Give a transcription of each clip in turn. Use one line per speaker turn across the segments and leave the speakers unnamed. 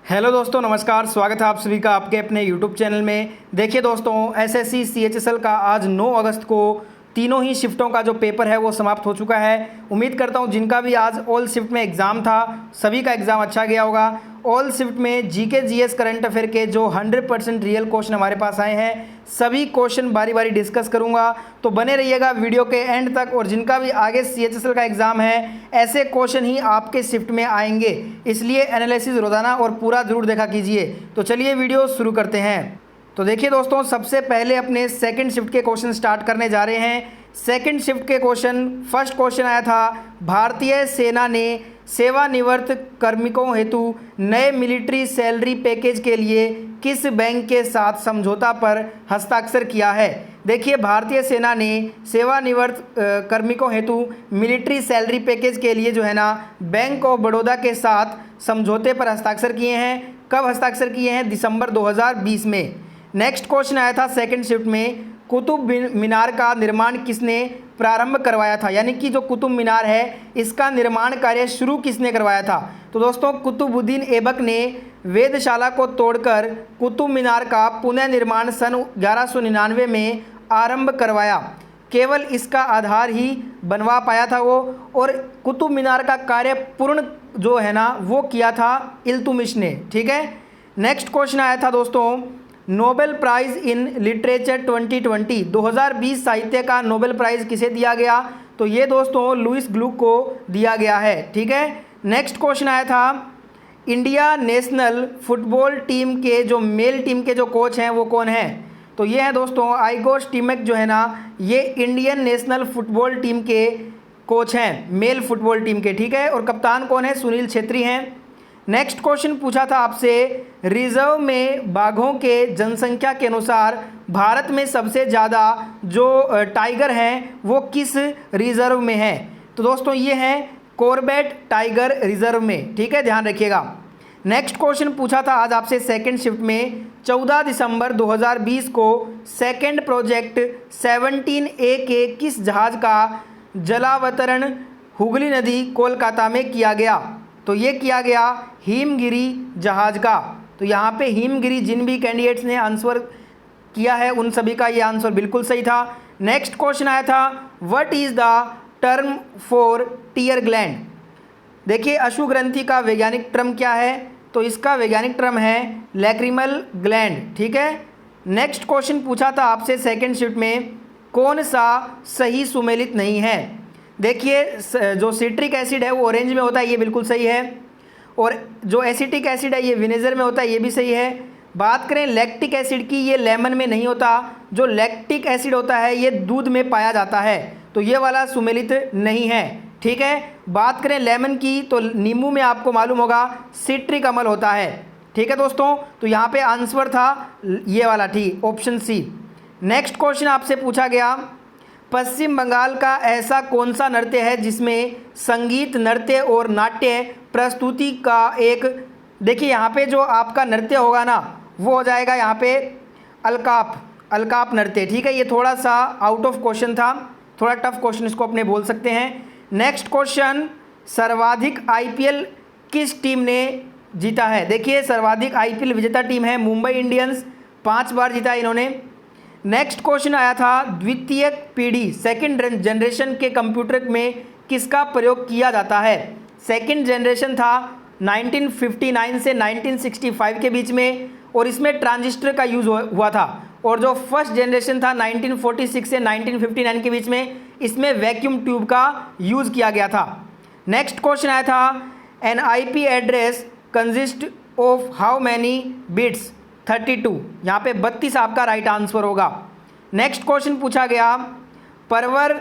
Hello दोस्तों, नमस्कार। स्वागत है आप सभी का आपके अपने यूट्यूब चैनल में। देखिए दोस्तों, एसएससी सीएचएसएल का आज 9 अगस्त को तीनों ही शिफ्टों का जो पेपर है वो समाप्त हो चुका है। उम्मीद करता हूँ जिनका भी आज ऑल शिफ्ट में एग्ज़ाम था सभी का एग्ज़ाम अच्छा गया होगा। ऑल शिफ्ट में जीके जीएस करंट अफेयर के जो 100% रियल क्वेश्चन हमारे पास आए हैं सभी क्वेश्चन बारी बारी डिस्कस करूंगा, तो बने रहिएगा वीडियो के एंड तक। और जिनका भी आगे सीएचएसएल का एग्ज़ाम है ऐसे क्वेश्चन ही आपके शिफ्ट में आएंगे, इसलिए एनालिसिस रोज़ाना और पूरा ज़रूर देखा कीजिए। तो चलिए वीडियो शुरू करते हैं। तो देखिए दोस्तों, सबसे पहले अपने सेकंड शिफ्ट के क्वेश्चन स्टार्ट करने जा रहे हैं। सेकंड शिफ्ट के क्वेश्चन, फर्स्ट क्वेश्चन आया था, भारतीय सेना ने सेवानिवृत्त कार्मिकों हेतु नए मिलिट्री सैलरी पैकेज के लिए किस बैंक के साथ समझौता पर हस्ताक्षर किया है। देखिए, भारतीय सेना ने सेवानिवृत्त कार्मिकों हेतु मिलिट्री सैलरी पैकेज के लिए जो है ना बैंक ऑफ बड़ौदा के साथ समझौते पर हस्ताक्षर किए हैं। कब हस्ताक्षर किए हैं? दिसंबर 2020 में। नेक्स्ट क्वेश्चन आया था सेकंड शिफ्ट में, कुतुब मीनार का निर्माण किसने प्रारंभ करवाया था, यानी कि जो कुतुब मीनार है इसका निर्माण कार्य शुरू किसने करवाया था। तो दोस्तों, कुतुबुद्दीन ऐबक ने वेधशाला को तोड़कर कुतुब मीनार का पुनः निर्माण सन 1199 में आरंभ करवाया। केवल इसका आधार ही बनवा पाया था वो, और कुतुब मीनार का कार्य पूर्ण जो है ना वो किया था इल्तुतमिश ने। ठीक है। नेक्स्ट क्वेश्चन आया था दोस्तों, नोबेल प्राइज़ इन लिटरेचर 2020 2020 साहित्य का नोबेल प्राइज़ किसे दिया गया। तो ये दोस्तों लुईस ग्लुक को दिया गया है। ठीक है। नेक्स्ट क्वेश्चन आया था, इंडिया नेशनल फुटबॉल टीम के जो मेल टीम के जो कोच हैं वो कौन है। तो ये है दोस्तों आइगोर स्टीमैक जो है ना, ये इंडियन नेशनल फुटबॉल टीम के कोच हैं, मेल फुटबॉल टीम के। ठीक है। और कप्तान कौन है? सुनील छेत्री हैं। नेक्स्ट क्वेश्चन पूछा था आपसे, रिजर्व में बाघों के जनसंख्या के अनुसार भारत में सबसे ज़्यादा जो टाइगर हैं वो किस रिजर्व में है। तो दोस्तों ये है कॉर्बेट टाइगर रिजर्व में। ठीक है, ध्यान रखिएगा। नेक्स्ट क्वेश्चन पूछा था आज आपसे सेकंड शिफ्ट में, 14 दिसंबर 2020 को सेकंड प्रोजेक्ट 17A के किस जहाज़ का जलावतरण हुगली नदी कोलकाता में किया गया। तो ये किया गया हिमगिरी जहाज़ का। तो यहाँ पे हिमगिरी जिन भी कैंडिडेट्स ने आंसर किया है उन सभी का ये आंसर बिल्कुल सही था। नेक्स्ट क्वेश्चन आया था, what is the term for tear gland. देखिए, अश्रु ग्रंथि का वैज्ञानिक टर्म क्या है। तो इसका वैज्ञानिक टर्म है लैक्रिमल ग्लैंड। ठीक है। नेक्स्ट क्वेश्चन पूछा था आपसे सेकेंड शिफ्ट में, कौन सा सही सुमेलित नहीं है। देखिए, जो सिट्रिक एसिड है वो ऑरेंज में होता है, ये बिल्कुल सही है। और जो एसिटिक एसिड है ये विनेगर में होता है, ये भी सही है। बात करें लैक्टिक एसिड की, ये लेमन में नहीं होता। जो लैक्टिक एसिड होता है ये दूध में पाया जाता है, तो ये वाला सुमेलित नहीं है। ठीक है। बात करें लेमन की, तो नींबू में आपको मालूम होगा सिट्रिक अम्ल होता है। ठीक है दोस्तों, तो यहाँ पे आंसर था ये वाला, ठीक, ऑप्शन सी। नेक्स्ट क्वेश्चन आपसे पूछा गया, पश्चिम बंगाल का ऐसा कौन सा नृत्य है जिसमें संगीत, नृत्य और नाट्य प्रस्तुति का एक, देखिए यहाँ पे जो आपका नृत्य होगा ना वो हो जाएगा यहाँ पे अलकाप नृत्य। ठीक है। ये थोड़ा सा आउट ऑफ क्वेश्चन था, थोड़ा टफ क्वेश्चन इसको अपने बोल सकते हैं। नेक्स्ट क्वेश्चन, सर्वाधिक आईपीएल किस टीम ने जीता है। देखिए, सर्वाधिक आईपीएल विजेता टीम है मुंबई इंडियंस, 5 बार जीता इन्होंने। नेक्स्ट क्वेश्चन आया था, द्वितीय पीढ़ी सेकंड जनरेशन के कंप्यूटर में किसका प्रयोग किया जाता है। सेकंड जनरेशन था 1959 से 1965 के बीच में, और इसमें ट्रांजिस्टर का यूज़ हुआ था। और जो फर्स्ट जनरेशन था 1946 से 1959 के बीच में, इसमें वैक्यूम ट्यूब का यूज़ किया गया था। नेक्स्ट क्वेश्चन आया था, N IP address consist of how many bits 32। यहाँ पे 32 आपका राइट आंसर होगा। नेक्स्ट क्वेश्चन पूछा गया, परवर,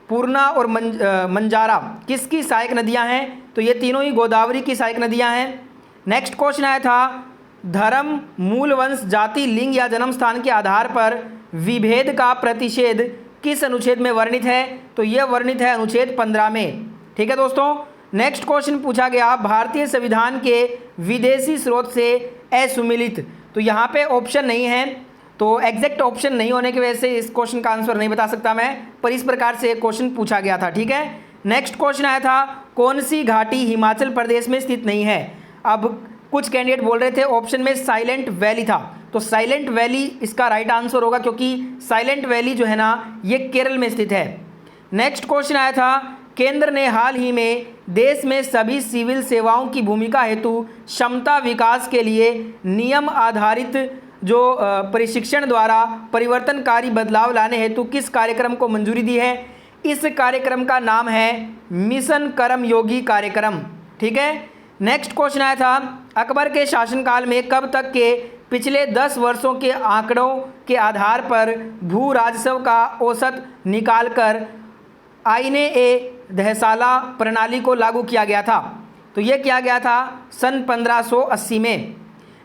पूर्णा और मंजारा किसकी सहायक नदियाँ हैं। तो ये तीनों ही गोदावरी की सहायक नदियाँ हैं। नेक्स्ट क्वेश्चन आया था, धर्म, मूल वंश, जाति, लिंग या जन्म स्थान के आधार पर विभेद का प्रतिषेध किस अनुच्छेद में वर्णित है। तो यह वर्णित है अनुच्छेद 15 में। ठीक है दोस्तों। नेक्स्ट क्वेश्चन पूछा गया, भारतीय संविधान के विदेशी स्रोत से असुमेलित। तो यहाँ पे ऑप्शन नहीं है, तो एग्जैक्ट ऑप्शन नहीं होने की वजह से इस क्वेश्चन का आंसर नहीं बता सकता मैं, पर इस प्रकार से क्वेश्चन पूछा गया था। ठीक है। नेक्स्ट क्वेश्चन आया था, कौन सी घाटी हिमाचल प्रदेश में स्थित नहीं है। अब कुछ कैंडिडेट बोल रहे थे ऑप्शन में साइलेंट वैली था, तो साइलेंट वैली इसका राइट आंसर होगा, क्योंकि साइलेंट वैली जो है ना ये केरल में स्थित है। नेक्स्ट क्वेश्चन आया था, केंद्र ने हाल ही में देश में सभी सिविल सेवाओं की भूमिका हेतु क्षमता विकास के लिए नियम आधारित जो प्रशिक्षण द्वारा परिवर्तनकारी बदलाव लाने हेतु किस कार्यक्रम को मंजूरी दी है। इस कार्यक्रम का नाम है मिशन कर्मयोगी कार्यक्रम। ठीक है। नेक्स्ट क्वेश्चन आया था, अकबर के शासनकाल में कब तक के पिछले 10 वर्षों के आंकड़ों के आधार पर भू राजस्व का औसत निकालकर आईने ए दहसाला प्रणाली को लागू किया गया था। तो ये किया गया था सन 1580 में।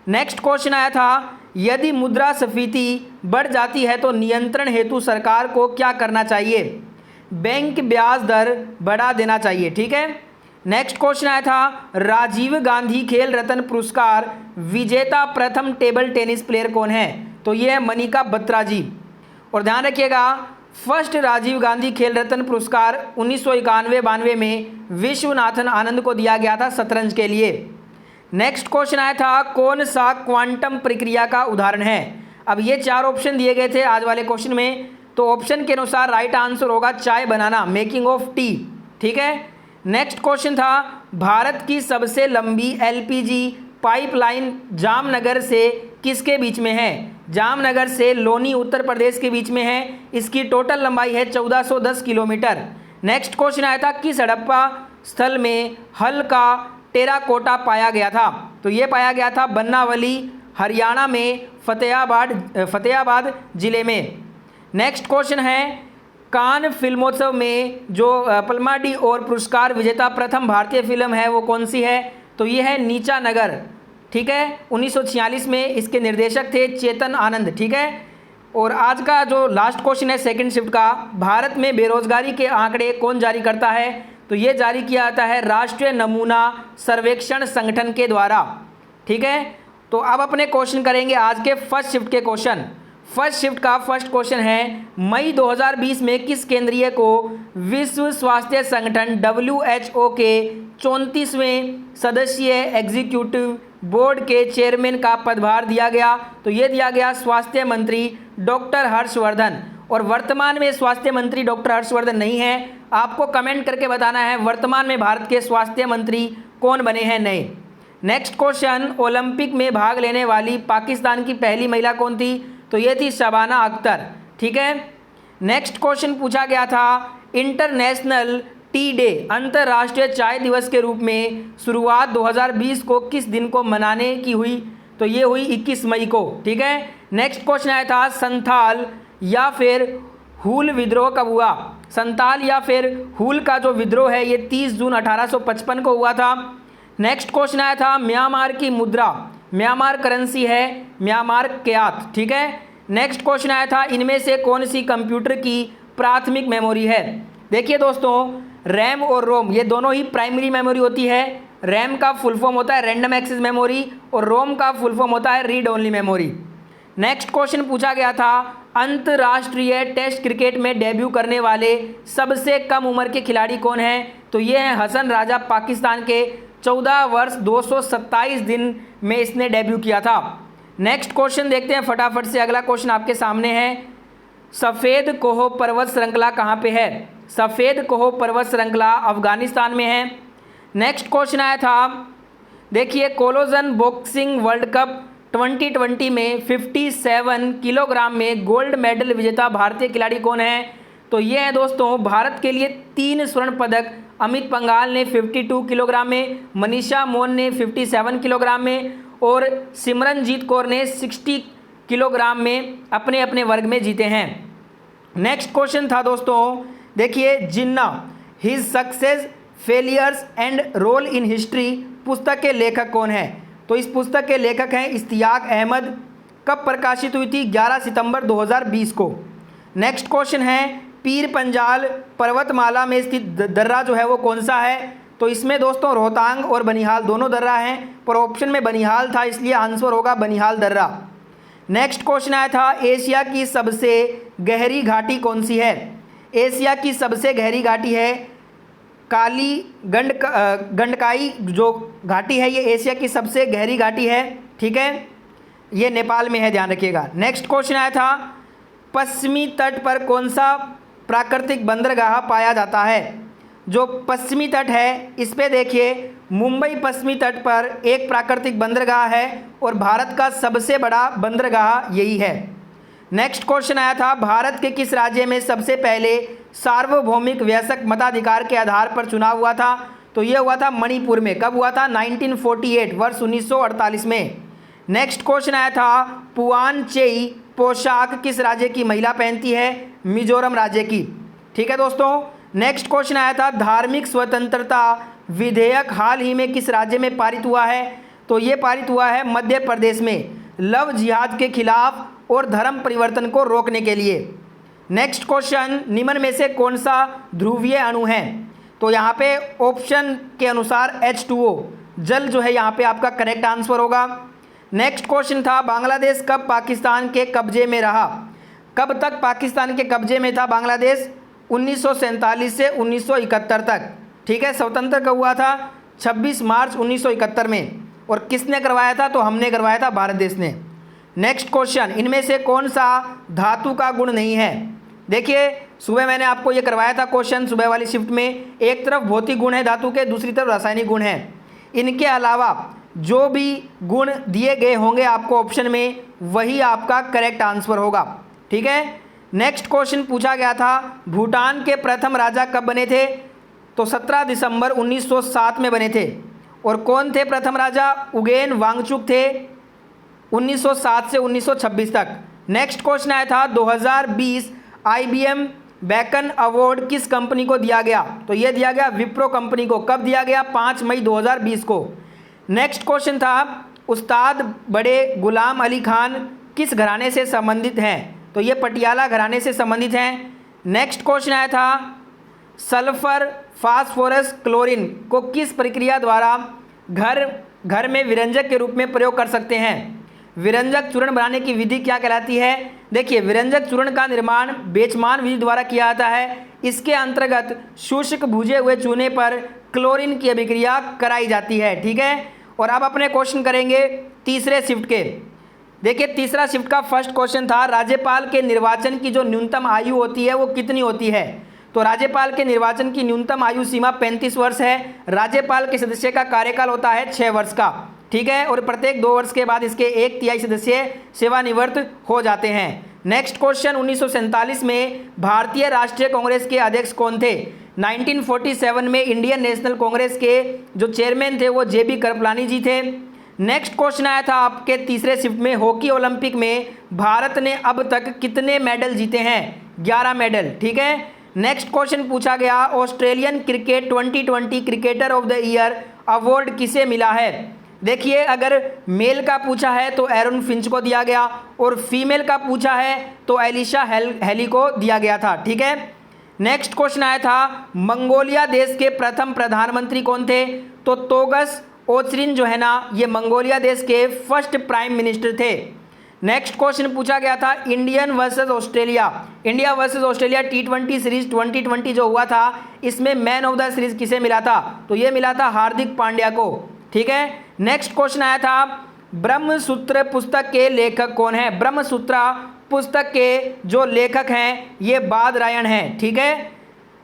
नेक्स्ट क्वेश्चन आया था, यदि मुद्रास्फीति बढ़ जाती है तो नियंत्रण हेतु सरकार को क्या करना चाहिए। बैंक ब्याज दर बढ़ा देना चाहिए। ठीक है। नेक्स्ट क्वेश्चन आया था, राजीव गांधी खेल रत्न पुरस्कार विजेता प्रथम टेबल टेनिस प्लेयर कौन है। तो ये है मनिका बत्रा जी। और ध्यान रखिएगा, फर्स्ट राजीव गांधी खेल रत्न पुरस्कार 1991-92 में विश्वनाथन आनंद को दिया गया था शतरंज के लिए। नेक्स्ट क्वेश्चन आया था, कौन सा क्वांटम प्रक्रिया का उदाहरण है। अब ये 4 ऑप्शन दिए गए थे आज वाले क्वेश्चन में, तो ऑप्शन के अनुसार राइट आंसर होगा चाय बनाना, मेकिंग ऑफ टी। ठीक है। नेक्स्ट क्वेश्चन था, भारत की सबसे लंबी एलपीजी पाइपलाइन जामनगर से किसके बीच में है। जामनगर से लोनी उत्तर प्रदेश के बीच में है। इसकी टोटल लंबाई है 1410 किलोमीटर। नेक्स्ट क्वेश्चन आया था, किस हड़प्पा स्थल में हल्का टेराकोटा पाया गया था। तो ये पाया गया था बन्नावली हरियाणा में फतेहाबाद जिले में। नेक्स्ट क्वेश्चन है, कान फिल्मोत्सव में जो पल्माडी और पुरस्कार विजेता प्रथम भारतीय फिल्म है वो कौन सी है। तो ये है नीचा नगर। ठीक है। 1946 में इसके निर्देशक थे चेतन आनंद। ठीक है। और आज का जो लास्ट क्वेश्चन है सेकंड शिफ्ट का, भारत में बेरोजगारी के आंकड़े कौन जारी करता है। तो ये जारी किया जाता है राष्ट्रीय नमूना सर्वेक्षण संगठन के द्वारा। ठीक है। तो अब अपने क्वेश्चन करेंगे आज के फर्स्ट शिफ्ट के क्वेश्चन। फर्स्ट शिफ्ट का फर्स्ट क्वेश्चन है, मई 2020 में किस केंद्रीय को विश्व स्वास्थ्य संगठन WHO के 34वें सदस्यीय एग्जीक्यूटिव बोर्ड के चेयरमैन का पदभार दिया गया। तो ये दिया गया स्वास्थ्य मंत्री डॉक्टर हर्षवर्धन। और वर्तमान में स्वास्थ्य मंत्री डॉक्टर हर्षवर्धन नहीं है। आपको कमेंट करके बताना है वर्तमान में भारत के स्वास्थ्य मंत्री कौन बने हैं नए। नेक्स्ट क्वेश्चन, ओलंपिक में भाग लेने वाली पाकिस्तान की पहली महिला कौन थी। तो ये थी शबाना अख्तर। ठीक है। नेक्स्ट क्वेश्चन पूछा गया था, इंटरनेशनल टी डे अंतर्राष्ट्रीय चाय दिवस के रूप में शुरुआत 2020 को किस दिन को मनाने की हुई। तो ये हुई 21 मई को। ठीक है। नेक्स्ट क्वेश्चन आया था, संथाल या फिर हूल विद्रोह कब हुआ। संथाल या फिर हूल का जो विद्रोह है ये 30 जून 1855 को हुआ था। नेक्स्ट क्वेश्चन आया था, म्यांमार की मुद्रा, म्यांमार करेंसी है म्यांमार क्यात। ठीक है। नेक्स्ट क्वेश्चन आया था, इनमें से कौन सी कंप्यूटर की प्राथमिक मेमोरी है। देखिए दोस्तों, रैम और रोम ये दोनों ही प्राइमरी मेमोरी होती है। रैम का फुल फॉर्म होता है रैंडम एक्सेस मेमोरी और रोम का फुल फॉर्म होता है read only memory. Next question पूछा गया था, अंतर्राष्ट्रीय टेस्ट क्रिकेट में डेब्यू करने वाले सबसे कम उम्र के खिलाड़ी कौन हैं। तो ये हैं हसन राजा, पाकिस्तान के 14 वर्ष 227 दिन में इसने डेब्यू किया था। नेक्स्ट क्वेश्चन देखते हैं फटाफट से। अगला क्वेश्चन आपके सामने है, सफ़ेद कोह पर्वत श्रृंखला कहाँ पे है। सफ़ेद कोह पर्वत श्रृंखला अफगानिस्तान में है। नेक्स्ट क्वेश्चन आया था, देखिए कोलोजन बॉक्सिंग वर्ल्ड कप 2020 में 57 किलोग्राम में गोल्ड मेडल विजेता भारतीय खिलाड़ी कौन है। तो ये है दोस्तों, भारत के लिए 3 स्वर्ण पदक अमित पंघाल ने 52 किलोग्राम में, मनीषा मौन ने 57 किलोग्राम में और सिमरनजीत कौर ने 60 किलोग्राम में अपने अपने वर्ग में जीते हैं। नेक्स्ट क्वेश्चन था दोस्तों, देखिए Jinnah his success failures and role in history पुस्तक के लेखक कौन है। तो इस पुस्तक के लेखक हैं इश्तियाक अहमद। कब प्रकाशित हुई थी, 11 सितंबर 2020 को। नेक्स्ट क्वेश्चन है, पीर पंजाल पर्वतमाला में स्थित दर्रा जो है वो कौन सा है। तो इसमें दोस्तों रोहतांग और बनिहाल दोनों दर्रा हैं, पर ऑप्शन में बनिहाल था इसलिए आंसर होगा बनिहाल दर्रा। नेक्स्ट क्वेश्चन आया था, एशिया की सबसे गहरी घाटी कौन सी है। एशिया की सबसे गहरी घाटी है काली गंडकाई जो घाटी है ये एशिया की सबसे गहरी घाटी है, ठीक है, ये नेपाल में है, ध्यान रखिएगा। नेक्स्ट क्वेश्चन आया था पश्चिमी तट पर कौन सा प्राकृतिक बंदरगाह पाया जाता है। जो पश्चिमी तट है इस पे देखिए मुंबई पश्चिमी तट पर एक प्राकृतिक बंदरगाह है और भारत का सबसे बड़ा बंदरगाह यही है। नेक्स्ट क्वेश्चन आया था भारत के किस राज्य में सबसे पहले सार्वभौमिक वयस्क मताधिकार के आधार पर चुनाव हुआ था। तो ये हुआ था मणिपुर में। कब हुआ था? 1948 वर्ष 1948 में। नेक्स्ट क्वेश्चन आया था पुआनचेई पोशाक किस राज्य की महिला पहनती है? मिजोरम राज्य की, ठीक है दोस्तों। नेक्स्ट क्वेश्चन आया था धार्मिक स्वतंत्रता विधेयक हाल ही में किस राज्य में पारित हुआ है? तो ये पारित हुआ है मध्य प्रदेश में, लव जिहाद के खिलाफ और धर्म परिवर्तन को रोकने के लिए। नेक्स्ट क्वेश्चन निम्न में से कौन सा ध्रुवीय अणु है? तो यहाँ पे ऑप्शन के अनुसार H2O जल जो है यहाँ पे आपका करेक्ट आंसर होगा। नेक्स्ट क्वेश्चन था बांग्लादेश कब पाकिस्तान के कब्जे में रहा? कब तक पाकिस्तान के कब्जे में था बांग्लादेश? 1947 से 1971 तक, ठीक है। स्वतंत्र कब हुआ था? 26 मार्च 1971 में। और किसने करवाया था? तो हमने करवाया था, भारत देश ने। नेक्स्ट क्वेश्चन इनमें से कौन सा धातु का गुण नहीं है? देखिए सुबह मैंने आपको ये करवाया था क्वेश्चन सुबह वाली शिफ्ट में। एक तरफ भौतिक गुण है धातु के, दूसरी तरफ रासायनिक गुण है। इनके अलावा जो भी गुण दिए गए होंगे आपको ऑप्शन में वही आपका करेक्ट आंसर होगा, ठीक है। नेक्स्ट क्वेश्चन पूछा गया था भूटान के प्रथम राजा कब बने थे? तो 17 दिसंबर 1907 में बने थे। और कौन थे प्रथम राजा? उगेन वांगचुक थे, 1907 से 1926 तक। नेक्स्ट क्वेश्चन आया था 2020 IBM बेकन अवार्ड किस कंपनी को दिया गया? तो ये दिया गया विप्रो कंपनी को। कब दिया गया? 5 मई 2020 को। नेक्स्ट क्वेश्चन था उस्ताद बड़े गुलाम अली खान किस घराने से संबंधित हैं? तो ये पटियाला घराने से संबंधित हैं। नेक्स्ट क्वेश्चन आया था सल्फर फास्फोरस क्लोरीन को किस प्रक्रिया द्वारा घर में विरंजक के रूप में प्रयोग कर सकते हैं? विरंजक चूर्ण बनाने की विधि क्या कहलाती है? देखिए विरंजक चूर्ण का निर्माण बेचमान विधि द्वारा किया जाता है। इसके अंतर्गत शुष्क भुजे हुए चूने पर क्लोरीन की अभिक्रिया कराई जाती है, ठीक है। और अब अपने क्वेश्चन करेंगे तीसरे शिफ्ट के। देखिए तीसरा शिफ्ट का फर्स्ट क्वेश्चन था राज्यपाल के निर्वाचन की जो न्यूनतम आयु होती है वो कितनी होती है? तो राज्यपाल के निर्वाचन की न्यूनतम आयु सीमा 35 वर्ष है। राज्यपाल के सदस्य का कार्यकाल होता है 6 वर्ष का, ठीक है। और प्रत्येक 2 वर्ष के बाद इसके 1/3 सदस्य सेवानिवृत्त हो जाते हैं। नेक्स्ट क्वेश्चन 1947 में भारतीय राष्ट्रीय कांग्रेस के अध्यक्ष कौन थे? 1947 में इंडियन नेशनल कांग्रेस के जो चेयरमैन थे वो JB कृपलानी जी थे। नेक्स्ट क्वेश्चन आया था आपके तीसरे शिफ्ट में हॉकी ओलंपिक में भारत ने अब तक कितने मेडल जीते हैं? 11 मेडल, ठीक है। नेक्स्ट क्वेश्चन पूछा गया Australian cricket 2020 cricketer of the year award किसे मिला है? देखिए अगर मेल का पूछा है तो एरन फिंच को दिया गया और फीमेल का पूछा है तो एलिशा हेली को दिया गया था, ठीक है। नेक्स्ट क्वेश्चन आया था मंगोलिया देश के प्रथम प्रधानमंत्री कौन थे? तो तोगस ओचरिन जो है ना ये मंगोलिया देश के फर्स्ट प्राइम मिनिस्टर थे। नेक्स्ट क्वेश्चन पूछा गया था India versus Australia T20 series 2020 जो हुआ था इसमें मैन ऑफ द सीरीज किसे मिला था? तो ये मिला था हार्दिक पांड्या को, ठीक है। नेक्स्ट क्वेश्चन आया था ब्रह्मसूत्र पुस्तक के लेखक कौन है? ब्रह्मसूत्र पुस्तक के जो लेखक हैं ये बादरायण हैं, ठीक है।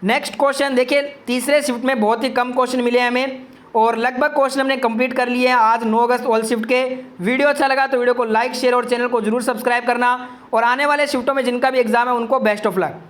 नेक्स्ट क्वेश्चन देखिए तीसरे शिफ्ट में बहुत ही कम क्वेश्चन मिले हमें और लगभग क्वेश्चन हमने कंप्लीट कर लिए हैं आज 9 अगस्त ऑल शिफ्ट के। वीडियो अच्छा लगा तो वीडियो को लाइक शेयर और चैनल को जरूर सब्सक्राइब करना और आने वाले शिफ्टों में जिनका भी एग्जाम है उनको बेस्ट ऑफ लक।